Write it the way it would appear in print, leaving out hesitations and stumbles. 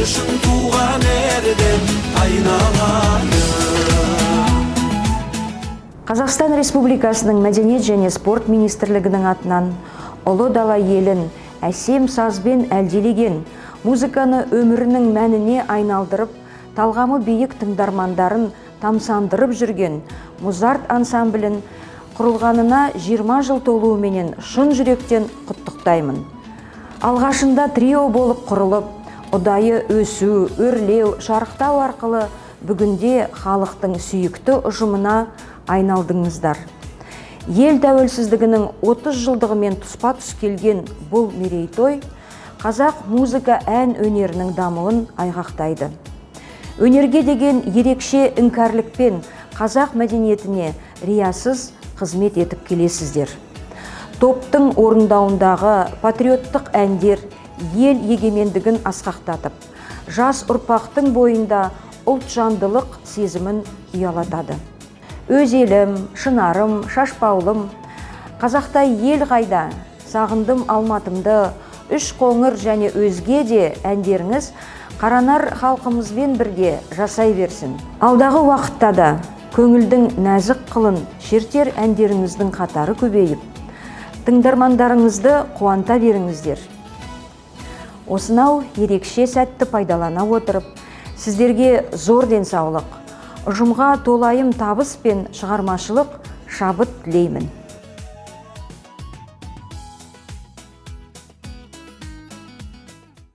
үшін туған ерден айналайын. Қазақстан Республикасының Мәдениет және спорт министрлігінің атынан ұлы дала елін әсем сазбен әлдилеген, музыканы өмірінің мәніне айналдырып, талғамы биік тыңдармандарын тамсандырып жүрген Музарт ансамблін құрылғанына 20 жыл толуыменен шын жүректен құттықтаймын. Алғашында трио болып құрылып, ұдайы өсу, өрлеу, шарықтау арқылы бүгінде халықтың сүйікті ұжымына айналдыңыздар. Ел тәуелсіздігінің 30 жылдығымен тұспа-тұс келген бұл мерейтой қазақ музыка ән өнерінің дамуын айғақтайды. Өнерге деген ерекше іңкәрлікпен қазақ мәдениетіне риясыз қызмет етіп келесіздер. Топтың орындауындағы патриоттық әндер ел егемендігін асқақтатып, жас ұрпақтың бойында ұлтжандылық сезімін ұялатады. Өз елім, шынарым, шашпаулым, қазақта ел қайда, сағындым алматымды, үш қоңыр және өзге де әндеріңіз Қаранар халқымызбен бірге жасай берсін. Алдағы уақытта да көңілдің нәзік қылын шертер әндеріңіздің қатары көбейіп, тыңдармандарыңызды қуанта беріңіздер. Осынау ерекше сәтті пайдалана отырып, сіздерге зор денсаулық, ұжымға толайым табыс пен шығармашылық шабыт тілеймін.